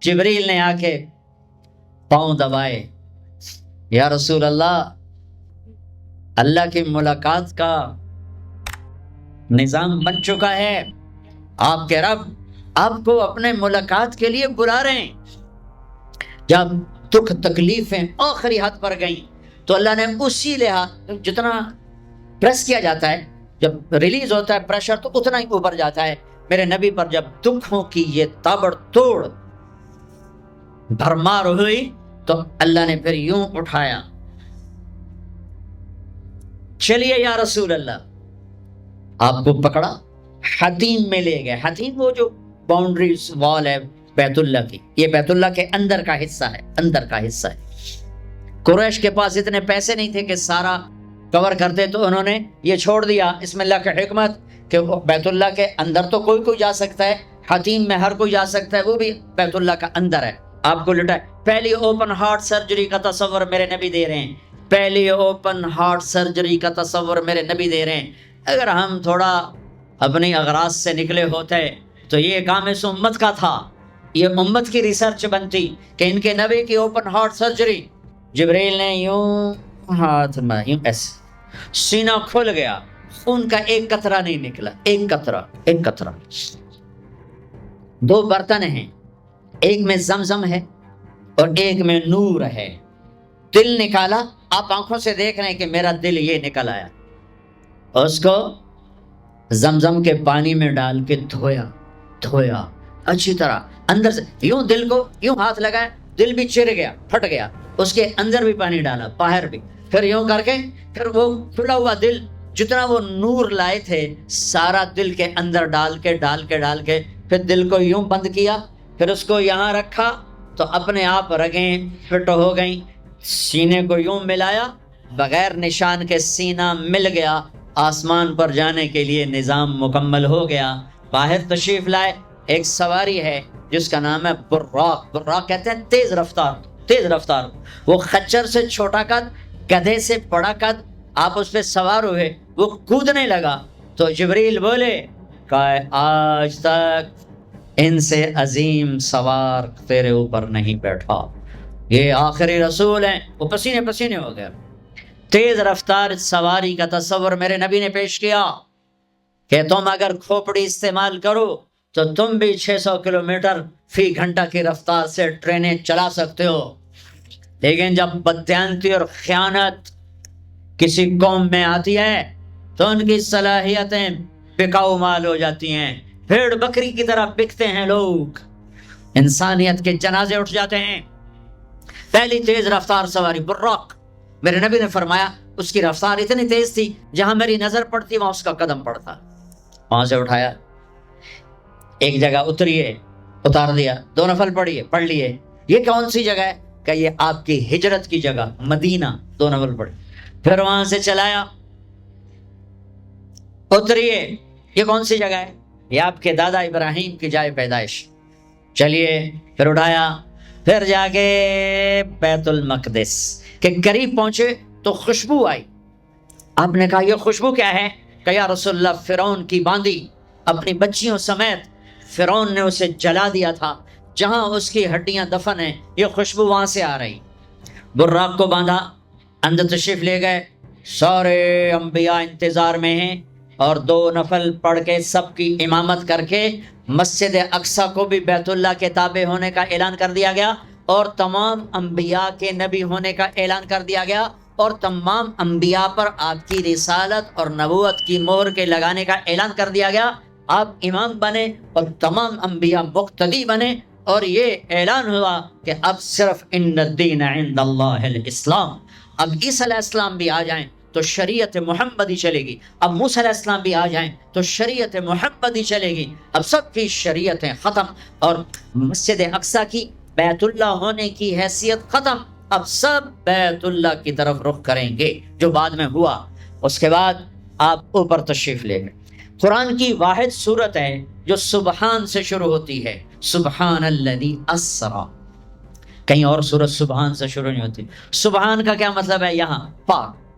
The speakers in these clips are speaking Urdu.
جبریل نے آ کے پاؤں دبائے، یا رسول اللہ، اللہ کی ملاقات کا نظام بن چکا ہے، آپ کے رب آپ کو اپنے ملاقات کے لیے بلا رہے ہیں۔ جب دکھ تکلیفیں آخری حد پر گئیں تو اللہ نے اسی لحاظ، جتنا پریس کیا جاتا ہے، جب ریلیز ہوتا ہے پریشر تو اتنا ہی اوپر جاتا ہے، میرے نبی پر جب دکھوں کی یہ تابڑ توڑ بھرمار ہوئی تو اللہ نے پھر یوں اٹھایا، چلیے یا رسول اللہ، آپ کو پکڑا، حتیم میں لے گئے۔ حتیم وہ جو باؤنڈریز وال ہے بیت اللہ کی، یہ بیت اللہ کے اندر کا حصہ ہے، اندر کا حصہ ہے۔ قریش کے پاس اتنے پیسے نہیں تھے کہ سارا کور کرتے، تو انہوں نے یہ چھوڑ دیا، اس میں اللہ کی حکمت کہ بیت اللہ کے اندر تو کوئی جا سکتا ہے، حتیم میں ہر کوئی جا سکتا ہے، وہ بھی بیت اللہ کا اندر ہے۔ آپ کو لٹا پہلی اوپن ہارٹ سرجری کا تصور میرے نبی دے رہے ہیں، پہلی اوپن ہارٹ سرجری کا تصور میرے نبی دے رہے ہیں۔ اگر ہم تھوڑا اپنی اغراض سے نکلے ہوتے تو یہ کام اس امت کا تھا، یہ امت کی ریسرچ بنتی کہ ان کے نبی کی اوپن ہارٹ سرجری۔ جبریل نے یوں ہاتھ میں یوں ایسے سینہ کھل گیا، خون کا ایک قطرہ نہیں نکلا، ایک قطرہ۔ دو برتن ہیں، ایک میں زمزم ہے اور ایک میں نور ہے۔ دل نکالا، آپ آنکھوں سے دیکھ رہے ہیں کہ میرا دل یہ نکل آیا، اس کو زمزم کے پانی میں ڈال کے دھویا اچھی طرح، اندر سے یوں دل کو یوں ہاتھ لگایا، دل بھی چر گیا، پھٹ گیا، اس کے اندر بھی پانی ڈالا، باہر بھی، پھر یوں کر کے پھر وہ کھلا ہوا دل، جتنا وہ نور لائے تھے سارا دل کے اندر ڈال کے پھر دل کو یوں بند کیا، پھر اس کو یہاں رکھا تو اپنے آپ رگیں فٹ ہو گئیں، سینے کو یوں ملایا، بغیر نشان کے سینہ مل گیا، آسمان پر جانے کے لیے نظام مکمل ہو گیا۔ باہر تشریف لائے، ایک سواری ہے جس کا نام ہے براق کہتے ہیں تیز رفتار، وہ خچر سے چھوٹا قد، گدھے سے بڑا قد، آپ اس پہ سوار ہوئے، وہ کودنے لگا تو جبریل بولے کہ آج تک ان سے عظیم سوار تیرے اوپر نہیں بیٹھا، یہ آخری رسول ہیں۔ وہ پسینے ہو گیا۔ تیز رفتار سواری کا تصور میرے نبی نے پیش کیا کہ تم اگر کھوپڑی استعمال کرو تو تم بھی 600 کلومیٹر فی گھنٹہ کی رفتار سے ٹرینیں چلا سکتے ہو، لیکن جب بددیانتی اور خیانت کسی قوم میں آتی ہے تو ان کی صلاحیتیں بکاؤ مال ہو جاتی ہیں، بھیڑ بکری کی طرح بکتے ہیں لوگ، انسانیت کے جنازے اٹھ جاتے ہیں۔ پہلی تیز رفتار سواری براق، میرے نبی نے فرمایا اس کی رفتار اتنی تیز تھی جہاں میری نظر پڑتی وہاں اس کا قدم پڑتا، وہاں سے اٹھایا، ایک جگہ اتار دیا، 2 نفل پڑھ لیے۔ یہ کون سی جگہ ہے؟ کہ یہ آپ کی ہجرت کی جگہ مدینہ، 2 نفل پڑھے، پھر وہاں سے چلایا، اتریے، یہ کون سی جگہ ہے؟ یہ آپ کے دادا ابراہیم کی جائے پیدائش، چلیے، پھر اٹھایا، پھر جا کے بیت المقدس کے قریب پہنچے تو خوشبو آئی، آپ نے کہا یہ خوشبو کیا ہے؟ کہ یا رسول اللہ، فرعون کی باندی اپنی بچیوں سمیت فرعون نے اسے جلا دیا تھا، جہاں اس کی ہڈیاں دفن ہیں، یہ خوشبو وہاں سے آ رہی۔ براق کو باندھا، اندر تشریف لے گئے، سارے انبیاء انتظار میں ہیں، اور 2 نفل پڑھ کے سب کی امامت کر کے مسجد اقصی کو بھی بیت اللہ کے تابع ہونے کا اعلان کر دیا گیا، اور تمام انبیاء کے نبی ہونے کا اعلان کر دیا گیا، اور تمام انبیاء پر آپ کی رسالت اور نبوت کی مہر کے لگانے کا اعلان کر دیا گیا۔ آپ امام بنے اور تمام انبیاء مقتدی بنے، اور یہ اعلان ہوا کہ اب صرف ان الدین عند اللہ الاسلام، اب عیسیٰ علیہ السلام بھی آ جائیں تو شریعت محمدی چلے گی، اب موسیٰ علیہ السلام بھی آ جائیں تو شریعت محمدی چلے گی، اب سب کی شریعتیں ختم، اور مسجد اقصی کی بیت اللہ ہونے کی حیثیت ختم، اب سب بیت اللہ کی طرف رخ کریں گے، جو بعد میں ہوا۔ اس کے بعد آپ اوپر تشریف لے گئے۔ قرآن کی واحد سورت ہے جو سبحان سے شروع ہوتی ہے، سبحان الذی اسری، کہیں اور سورت سبحان سے شروع نہیں ہوتی۔ سبحان کا کیا مطلب ہے؟ یہاں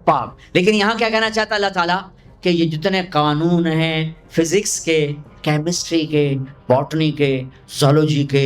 پاک، لیکن یہاں کیا کہنا چاہتا اللہ تعالیٰ کہ یہ جتنے قانون ہیں فزکس کے، کیمسٹری کے، باٹنی کے، زولوجی کے،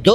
2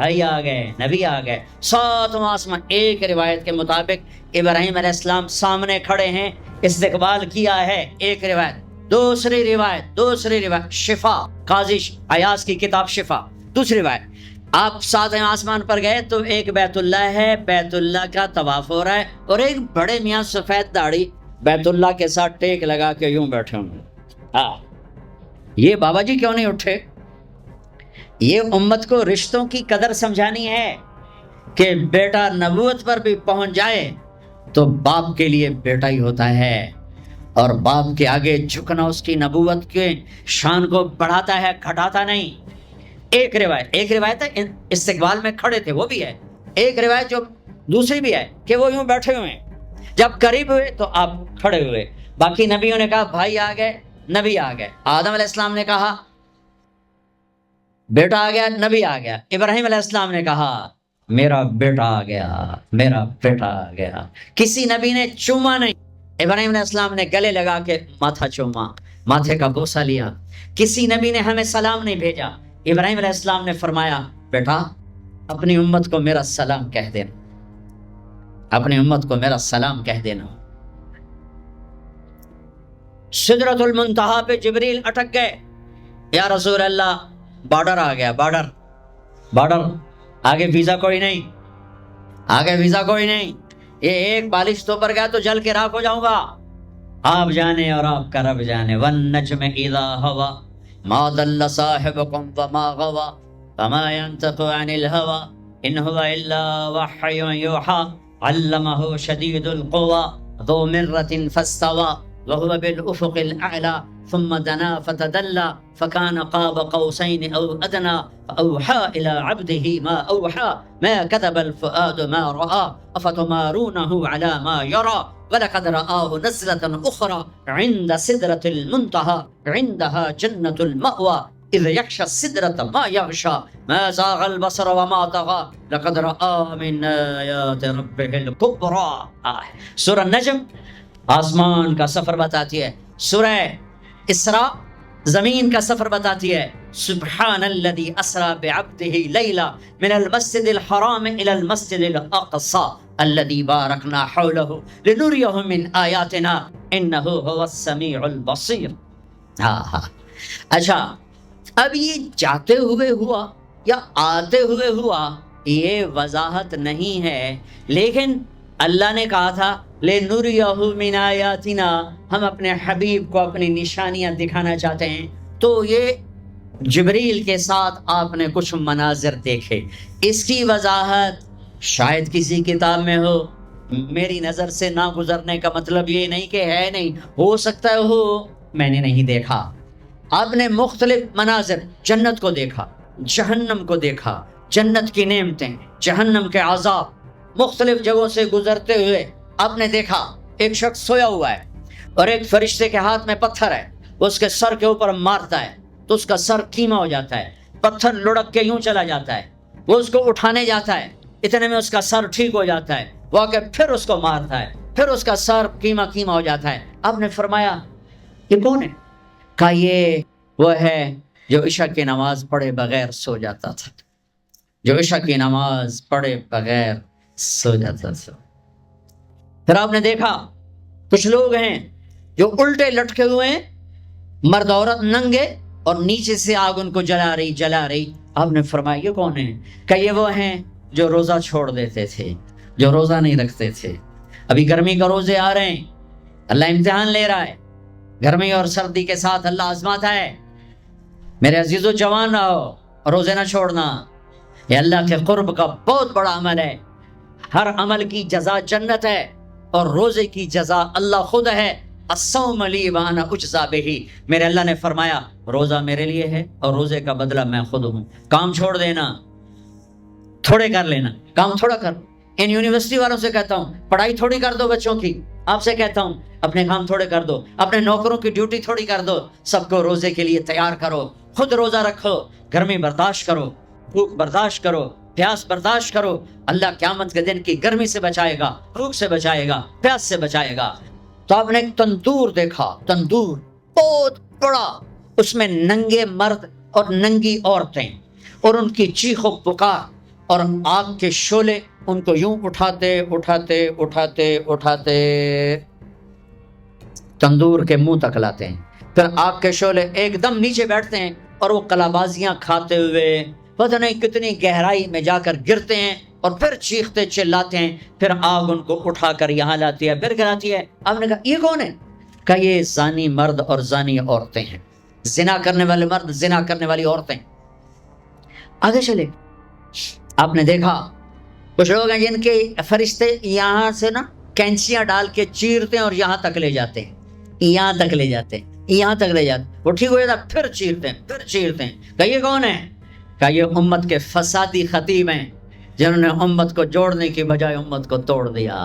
بھائی آ گئے، نبی آ گئے، ساتواں آسمان۔ ایک روایت کے مطابق ابراہیم علیہ السلام سامنے کھڑے ہیں، استقبال کیا ہے، ایک روایت۔ دوسری روایت شفا، قاضی ایاز کی کتاب شفا، دوسری روایت آپ ساتویں آسمان پر گئے تو ایک بیت اللہ ہے، بیت اللہ کا طواف ہو رہا ہے، اور ایک بڑے میاں سفید داڑھی بیت اللہ کے ساتھ ٹیک لگا کے یوں بیٹھے ہوں گے۔ ہاں، یہ بابا جی کیوں نہیں اٹھے؟ یہ امت کو رشتوں کی قدر سمجھانی ہے کہ بیٹا نبوت پر بھی پہنچ جائے تو باپ کے لیے بیٹا ہی ہوتا ہے، اور باپ کے آگے جھکنا اس کی نبوت کے شان کو بڑھاتا ہے، گھٹاتا نہیں۔ ایک روایت ہے استقبال میں کھڑے تھے، وہ بھی ہے۔ ایک روایت جو دوسری بھی ہے کہ وہ یوں بیٹھے ہوئے ہیں، جب قریب ہوئے تو آپ کھڑے ہوئے۔ باقی نبیوں نے کہا بھائی آ گئے، نبی آ گئے۔ آدم علیہ السلام نے کہا بیٹا آ گیا، نبی آ گیا۔ ابراہیم علیہ السلام نے کہا میرا بیٹا آ گیا، میرا بیٹا آ گیا۔ کسی نبی نے چوما نہیں، ابراہیم علیہ السلام نے گلے لگا کے ماتھا چوما، ماتھے کا بوسہ لیا۔ کسی نبی نے ہمیں سلام نہیں بھیجا، ابراہیم علیہ السلام نے فرمایا بیٹا اپنی امت کو میرا سلام کہہ دینا، اپنی امت کو میرا سلام کہہ دینا۔ سدرۃ المنتہا پہ جبریل اٹک گئے، یا رسول اللہ بارڈر آ گیا، بارڈر، آگے ویزا کوئی نہیں، آگے ویزا کوئی نہیں، یہ ایک بالش تو پر گیا تو جل کے راکھ ہو جاؤں گا۔ آپ جانے اور آپ کا رب جانے۔ والنجم اذا ہوا ما ضل صاحبكم وما غوى وما ينطق عن الهوى ان هو الا وحي يوحى علمه شديد القوى ذو مرة فاستوى وهو بالافق الاعلى ثم دنا فتدلى فكان قاب قوسين او ادنى فاوحى الى عبده ما اوحى ما كذب الفؤاد ما راى افتمارونه على ما يرى وَلَقَدْ رَآهُ نَزْلَةً أُخْرَى عِنْدَ سِدْرَةِ الْمُنْتَهَى عِنْدَهَا جَنَّةُ الْمَأْوَى إِذْ يَغْشَى السِّدْرَةَ مَا يَغْشَى مَا زَاغَ الْبَصَرُ وَمَا طَغَى لَقَدْ رَآ مِنْ آيَاتِ رَبِّهِ الْكُبْرَى۔ سورہ نجم آسمان کا سفر بتاتی ہے، سورہ اسراء زمین کا سفر بتاتی ہے۔ سبحان الذي اسرى بعبده ليلا من المسجد الحرام الى المسجد الاقصى الذي باركنا حوله لنريه من آياتنا انه هو السميع البصير۔ ہاں اچھا، اب یہ جاتے ہوئے ہوا یا آتے ہوئے ہوا یہ وضاحت نہیں ہے، لیکن اللہ نے کہا تھا لِنُرِيَهُ مِنْ آيَاتِنَا، ہم اپنے حبیب کو اپنی نشانیاں دکھانا چاہتے ہیں۔ تو یہ جبریل کے ساتھ آپ نے کچھ مناظر دیکھے، اس کی وضاحت شاید کسی کتاب میں ہو، میری نظر سے نہ گزرنے کا مطلب یہ نہیں کہ ہے نہیں، ہو سکتا ہے ہو، میں نے نہیں دیکھا۔ آپ نے مختلف مناظر، جنت کو دیکھا، جہنم کو دیکھا، جنت کی نعمتیں، جہنم کے عذاب، مختلف جگہوں سے گزرتے ہوئے آپ نے دیکھا ایک شخص سویا ہوا ہے اور ایک فرشتے کے ہاتھ میں پتھر ہے، وہ اس کے سر کے اوپر مارتا ہے تو اس کا سر کیما ہو جاتا ہے، پتھر لڑک کے یوں چلا جاتا ہے، وہ اس کو اٹھانے جاتا ہے، اتنے میں اس کا سر ٹھیک ہو جاتا ہے، وہ آ کے پھر اس کو مارتا ہے، پھر اس کا سر کیما ہو جاتا ہے۔ آپ نے فرمایا یہ کون ہے؟ کہا یہ وہ ہے جو عشاء کی نماز پڑھے بغیر سو جاتا تھا، جو عشاء کی نماز پڑھے بغیر سو جاتا تھا۔ پھر آپ نے دیکھا کچھ لوگ ہیں جو الٹے لٹکے ہوئے ہیں، مرد عورت ننگے، اور نیچے سے آگ ان کو جلا رہی۔ آپ نے فرمایا یہ کون ہے؟ کہ یہ وہ ہیں جو روزہ چھوڑ دیتے تھے، جو روزہ نہیں رکھتے تھے۔ ابھی گرمی کا روزے آ رہے ہیں، اللہ امتحان لے رہا ہے، گرمی اور سردی کے ساتھ اللہ آزماتا ہے۔ میرے عزیزو جوان رہو، روزے نہ چھوڑنا، یہ اللہ کے قرب کا بہت بڑا عمل ہے۔ ہر عمل کی جزا جنت ہے اور روزے کی جزا اللہ خود ہے۔ الصوم لی وانا اجزی بہ، میرے اللہ نے فرمایا روزہ میرے لیے ہے اور روزے کا بدلہ میں خود ہوں۔ کام چھوڑ دینا، تھوڑے کر لینا، کام تھوڑا کر۔ ان یونیورسٹی والوں سے کہتا ہوں پڑھائی تھوڑی کر دو بچوں کی، آپ سے کہتا ہوں اپنے کام تھوڑے کر دو، اپنے نوکروں کی ڈیوٹی تھوڑی کر دو، سب کو روزے کے لیے تیار کرو، خود روزہ رکھو، گرمی برداشت کرو، بھوک برداشت کرو، پیاس برداشت کرو۔ اللہ قیامت کے دن کی گرمی سے بچائے گا، بھوک سے بچائے گا، پیاس سے بچائے گا۔ تو آپ نے ایک تندور دیکھا، تندور بہت بڑا، اس میں ننگے مرد اور ننگی عورتیں اور ان کی چیخ و پکار، اور آگ کے شعلے ان کو یوں اٹھاتے اٹھاتے اٹھاتے اٹھاتے تندور کے منہ تک لاتے ہیں. پھر آگ کے شعلے ایک دم نیچے بیٹھتے ہیں اور وہ کلابازیاں کھاتے ہوئے پتہ نہیں کتنی گہرائی میں جا کر گرتے ہیں اور پھر چیختے چلاتے ہیں. پھر آگ ان کو اٹھا کر یہاں لاتی ہے، پھر گراتی ہے. آپ نے کہا یہ کون ہے؟ کہا یہ زانی مرد اور زانی عورتیں ہیں، زنا کرنے والے مرد، زنا کرنے والی عورتیں. آگے چلے، آپ نے دیکھا کچھ لوگ ہیں جن کے فرشتے یہاں سے نا کینچیاں ڈال کے چیرتے ہیں اور یہاں تک لے جاتے ہیں، یہاں تک لے جاتے ہیں، یہاں تک لے جاتے ہیں. وہ ٹھیک ہو جاتا پھر چیرتے ہیں، پھر چیرتے ہیں. کہ یہ کون ہے؟ کہ یہ امت کے فسادی خطیب ہیں جنہوں نے امت کو جوڑنے کی بجائے امت کو توڑ دیا.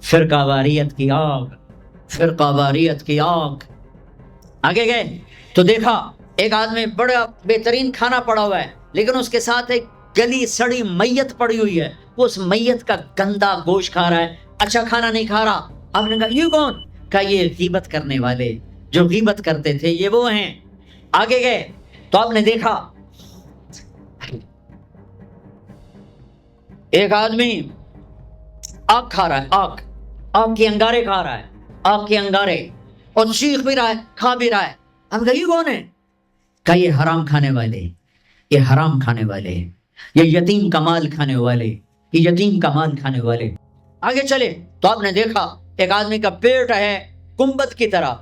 فرقہ واریت کی آگ، فرقہ واریت کی آگ. آگے گئے تو دیکھا ایک آدمی بڑا بہترین کھانا پڑا ہوا ہے، لیکن اس کے ساتھ ایک گلی سڑی میت پڑی ہوئی ہے. وہ اس میت کا گندا گوشت کھا رہا ہے، اچھا کھانا نہیں کھا رہا. آپ نے کہا یہ کون؟ کہا یہ غیبت کرنے والے جو غیبت کرتے تھے، یہ وہ ہیں. آگے گئے تو آپ نے دیکھا ایک آدمی آگ کھا رہا ہے، آگ کے انگارے کھا رہا ہے، آگ کے انگارے، اور چیخ بھی رہا ہے، کھا بھی رہا ہے. ہم کہا یہ کون ہے؟ کہا یہ حرام کھانے والے، یہ حرام کھانے والے، یہ یتیم کا مال کھانے والے، یہ یتیم کا مال کھانے والے. آگے چلے تو آپ نے دیکھا ایک آدمی کا پیٹ ہے گنبد کی طرح،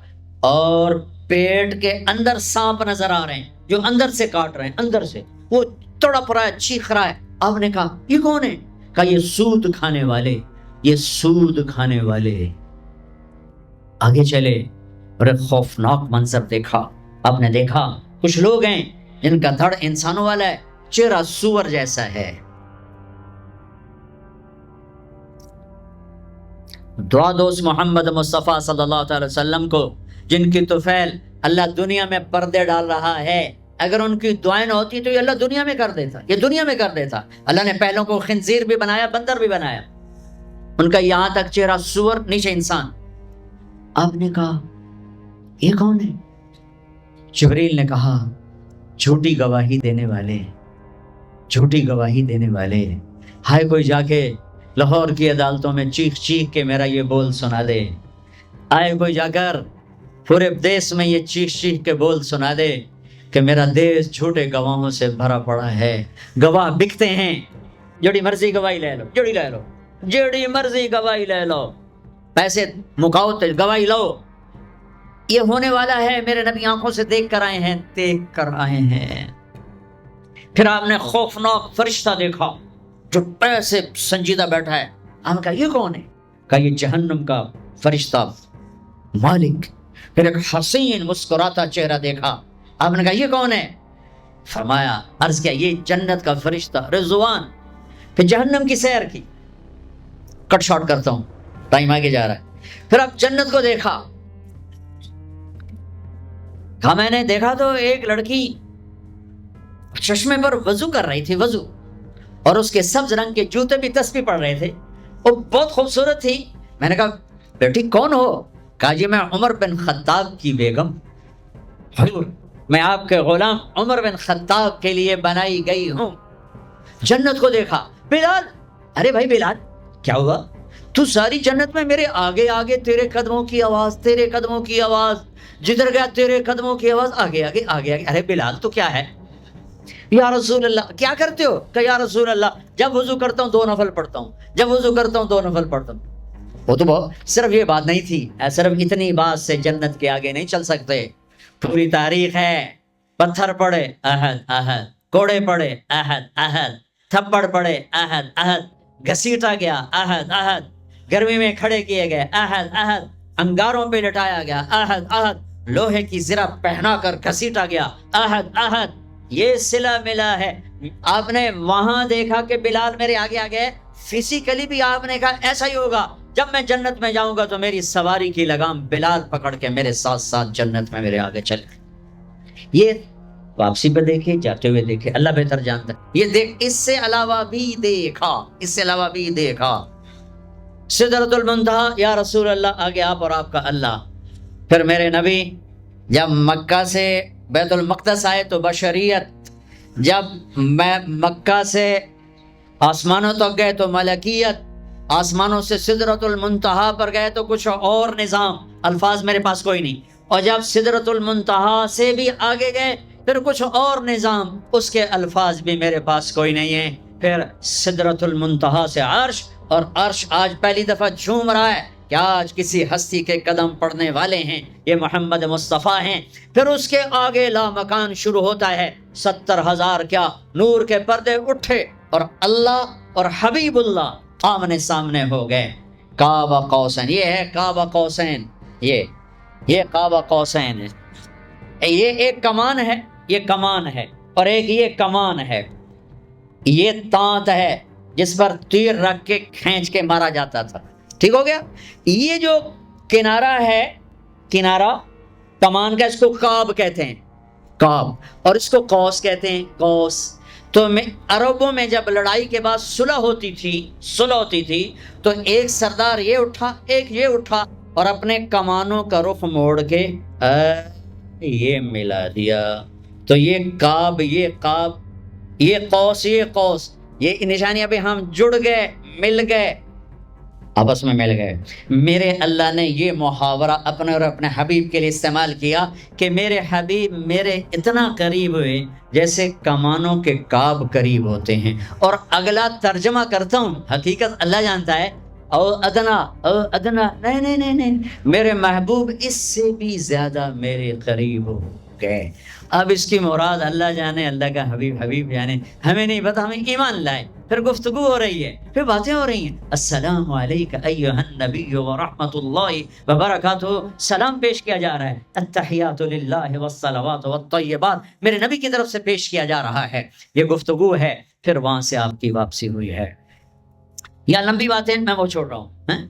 اور پیٹ کے اندر سانپ نظر آ رہے ہیں جو اندر سے کاٹ رہے ہیں، اندر سے وہ تڑپ رہا ہے، چیخ رہا ہے. آپ نے کہا یہ کون ہے؟ کہا یہ سود کھانے والے، یہ سود کھانے والے. آگے چلے اور ایک خوفناک منظر دیکھا. آپ نے دیکھا کچھ لوگ ہیں جن کا دھڑ انسانوں والا ہے، چہرہ سور جیسا ہے. دعا دوست محمد مصطفیٰ صلی اللہ علیہ وسلم کو، جن کی طفیل اللہ دنیا میں پردے ڈال رہا ہے، اگر ان کی دعائیں نہ ہوتی تو یہ اللہ دنیا میں کر دیتا، یہ دنیا میں کر دیتا. اللہ نے پہلوں کو خنزیر بھی بنایا، بندر بھی بنایا، ان کا یہاں تک چہرہ سور، نیچے انسان. آپ نے کہا یہ کون ہے؟ جبریل نے کہا جھوٹی گواہی دینے والے، جھوٹی گواہی دینے والے. ہائے کوئی جا کے لاہور کی عدالتوں میں چیخ چیخ کے میرا یہ بول سنا دے. آئے کوئی جا کر پورے دیش میں یہ چیخ چیخ کے بول سنا دے کہ میرا دیش جھوٹے گواہوں سے بھرا پڑا ہے. گواہ بکتے ہیں، جڑی مرضی گواہی لے لو، جڑی لے لو، جڑی مرضی گواہی لے لو، پیسے مکاؤ تو گواہی لو. یہ ہونے والا ہے، میرے نبی آنکھوں سے دیکھ کر آئے ہیں، دیکھ کر آئے ہیں. پھر آپ نے خوفناک فرشتہ دیکھا جو ایسے سنجیدہ بیٹھا ہے. ہم کہا یہ کون ہے؟ کہا یہ جہنم کا فرشتہ مالک. پھر ایک حسین مسکراتا چہرہ دیکھا. آپ نے کہا یہ کون ہے؟ فرمایا، عرض کیا یہ جنت کا فرشتہ رضوان. پھر جہنم کی سیر کی، کٹ شارٹ کرتا ہوں، ٹائم آگے جا رہا ہے. پھر اب جنت کو دیکھا. کہا میں نے دیکھا تو ایک لڑکی چشمے پر وضو کر رہی تھی، وضو، اور اس کے سبز رنگ کے جوتے بھی تسبیح پڑھ رہے تھے، وہ بہت خوبصورت تھی. میں نے کہا بیٹی کون ہو؟ کہا جی میں عمر بن خطاب کی بیگم، حضور میں آپ کے غلام عمر بن خطاب کے لیے بنائی گئی ہوں. جنت کو دیکھا. بلال، ارے بھائی بلال کیا ہوا؟ تو ساری جنت میں میرے آگے آگے، تیرے قدموں کی آواز، تیرے قدموں کی آواز، جدھر گیا تیرے قدموں کی آواز، آگے آگے آگے آگے. ارے بلال تو کیا ہے؟ یا رسول اللہ کیا کرتے ہو؟ کہ یا رسول اللہ جب وضو کرتا ہوں 2 نفل پڑھتا ہوں، جب وضو کرتا ہوں 2 نفل پڑھتا ہوں. وہ تو صرف یہ بات نہیں تھی، صرف اتنی بات سے جنت کے آگے نہیں چل سکتے. پوری تاریخ ہے. پتھر پڑے احد احد، کوڑے پڑے احد احد، تھپڑ پڑے احد احد، گھسیٹا گیا احد احد، گرمی میں کھڑے کیے گئے احد احد، انگاروں پہ لٹایا گیا احد احد، لوہے کی زرہ پہنا کر گھسیٹا گیا احد احد. یہ صلہ ملا ہے. آپ نے وہاں دیکھا کہ بلال میرے آگے آگے، فزیکلی بھی آپ نے کہا ایسا ہی ہوگا. جب میں جنت میں جاؤں گا تو میری سواری کی لگام بلال پکڑ کے میرے ساتھ ساتھ جنت میں میرے آگے چلے. یہ واپسی پہ دیکھے، جاتے ہوئے دیکھے، اللہ بہتر جانتا ہے. یہ دیکھ، اس سے علاوہ بھی دیکھا، اس سے علاوہ بھی دیکھا. سدرۃ المنتہا، یا رسول اللہ آگے آپ اور آپ کا اللہ. پھر میرے نبی جب مکہ سے بیت المقدس آئے تو بشریت، جب میں مکہ سے آسمانوں تک گئے تو ملکیت، آسمانوں سے سدرۃ المنتہا پر گئے تو کچھ اور نظام، الفاظ میرے پاس کوئی نہیں، اور جب سدرۃ المنتہا سے بھی آگے گئے پھر کچھ اور نظام، اس کے الفاظ بھی میرے پاس کوئی نہیں ہے، پھر سدرۃ المنتہا سے عرش، اور عرش آج پہلی دفعہ جھوم رہا ہے کہ آج کسی ہستی کے قدم پڑنے والے ہیں، یہ محمد مصطفیٰ ہیں، پھر اس کے آگے لامکان شروع ہوتا ہے، 70,000 کیا نور کے پردے اٹھے اور اللہ اور حبیب اللہ آمنے سامنے ہو گئے، کعبہ قوسین، یہ ہے کعبہ قوسین، یہ کعبہ قوسین ہے، یہ ایک کمان ہے، یہ کمان ہے، اور ایک یہ کمان ہے، یہ تانت ہے جس پر تیر رکھ کے کھینچ کے مارا جاتا تھا، ٹھیک ہو گیا، یہ جو کنارہ ہے، کنارہ کمان کا، اس کو کعب کہتے ہیں، کعب، اور اس کو قوس کہتے ہیں، قوس۔ تو عربوں میں جب لڑائی کے بعد صلح ہوتی تھی تو ایک سردار یہ اٹھا، ایک یہ اٹھا، اور اپنے کمانوں کا رخ موڑ کے یہ ملا دیا، تو یہ کعب، یہ کعب، یہ قوس، یہ قوس، یہ نشانیاں بھی ہم جڑ گئے، مل گئے، آپس میں مل گئے۔ میرے اللہ نے یہ محاورہ اپنے اور اپنے حبیب کے لیے استعمال کیا کہ میرے حبیب میرے اتنا قریب ہوئے جیسے کمانوں کے کعب قریب ہوتے ہیں، اور اگلا ترجمہ کرتا ہوں، حقیقت اللہ جانتا ہے، او ادنا نہیں، میرے محبوب اس سے بھی زیادہ میرے قریب ہو گئے۔ اب اس کی مراد اللہ جانے، اللہ کا حبیب جانے، ہمیں نہیں پتا، ہمیں ایمان لائے، پھر گفتگو ہو رہی ہے، پھر باتیں ہو رہی ہیں، السلام علیکہ ایھا النبی ورحمۃ اللہ وبرکاتہ، سلام پیش کیا جا رہا ہے، التحیات للہ والصلوات والطیبات، میرے نبی کی طرف سے پیش کیا جا رہا ہے، یہ گفتگو ہے، پھر وہاں سے آپ کی واپسی ہوئی ہے۔ یا لمبی باتیں میں وہ چھوڑ رہا ہوں،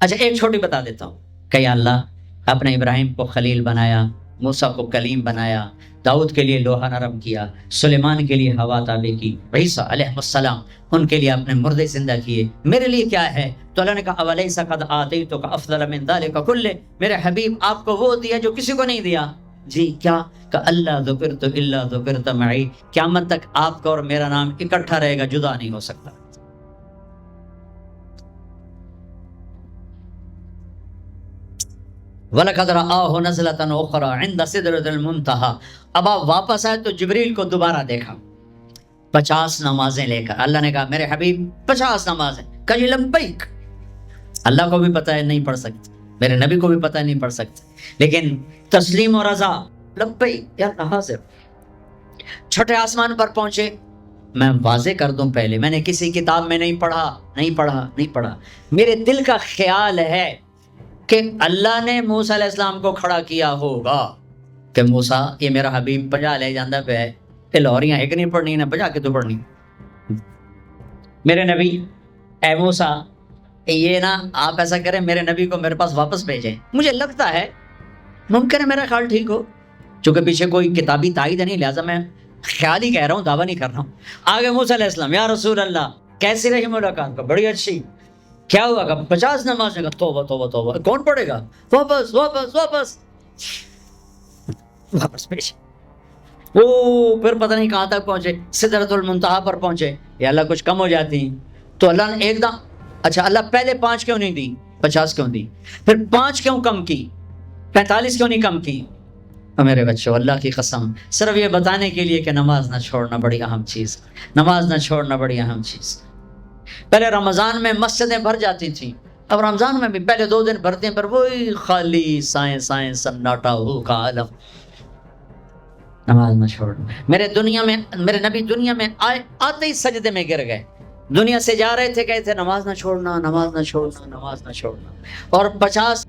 اچھا ایک چھوٹی بتا دیتا ہوں کہ یا اللہ اپنے ابراہیم کو خلیل بنایا، موسیٰ کو کلیم بنایا، داؤد کے لیے لوہا نرم کیا، سلیمان کے لیے ہوا تابع کی، عیسیٰ علیہ السلام ان کے لیے اپنے مردے زندہ کیے، میرے لیے کیا ہے؟ تو اللہ نے کہا اولیس قد آتیتک افضل من ذلک کلہ، میرے حبیب آپ کو وہ دیا جو کسی کو نہیں دیا، جی کیا؟ کہ اللہ ذکرت الا ذکرت معی، قیامت تک آپ کا اور میرا نام اکٹھا رہے گا، جدا نہیں ہو سکتا۔ وَلَقَدْ رَآهُ نَزْلَةً أُخْرَى عِنْدَ سِدْرَةِ الْمُنْتَهَى، اب آپ واپس آئے تو جبریل کو دوبارہ دیکھا 50 نمازیں لے کر، اللہ نے کہا میرے حبیب 50 نمازیں، کہا جی لبیک، اللہ کو بھی پتہ ہے نہیں پڑھ سکتے، میرے نبی کو بھی پتہ ہے نہیں پڑھ سکتے، لیکن تسلیم و رضا، لبیک یا اللہ حاضر۔ چھٹے آسمان پر پہنچے، میں واضح کر دوں پہلے، میں نے کسی کتاب میں نہیں پڑھا، میرے دل کا خیال ہے کہ اللہ نے موسیٰ علیہ السلام کو کھڑا کیا ہوگا کہ موسیٰ یہ میرا حبیب 50 لے جاندہ پہ ہے، یہ لاہوریاں ایک نہیں پڑھنی، نہ 50 کے تو پڑھنی، میرے نبی اے موسیٰ یہ نا آپ ایسا کریں میرے نبی کو میرے پاس واپس بھیجیں، مجھے لگتا ہے ممکن ہے میرا خیال ٹھیک ہو، چونکہ پیچھے کوئی کتابی تائید نہیں، لہٰذا میں خیال ہی کہہ رہا ہوں، دعویٰ نہیں کر رہا ہوں۔ آگے موسیٰ علیہ السلام یا رسول اللہ کیسی رہی ملاقات؟ کا بڑی اچھی، کیا ہوا؟ کہ 50 نمازیں کا توبہ، کون پڑھے گا؟ واپس پیش، پھر پتہ نہیں کہاں تک پہنچے، سدرۃ المنتہا پر پہنچے، یا اللہ کچھ کم ہو جاتی تو اللہ نے ایک دم، اچھا اللہ پہلے 5 کیوں نہیں دی، 50 کیوں دی، پھر 5 کیوں کم کی، 45 کیوں نہیں کم کی؟ میرے بچوں اللہ کی قسم، صرف یہ بتانے کے لیے کہ نماز نہ چھوڑنا بڑی اہم چیز، نماز نہ چھوڑنا بڑی اہم چیز۔ پہلے رمضان میں مسجدیں بھر جاتی تھیں، اب رمضان میں بھی پہلے 2 دن بھرتے ہیں، پر وہی خالی سائیں سناٹا ہو کا عالم۔ نماز نہ چھوڑنا، میرے نبی دنیا میں آتے ہی سجدے میں گر گئے، دنیا سے جا رہے تھے، کہتے نماز نہ چھوڑنا، اور 50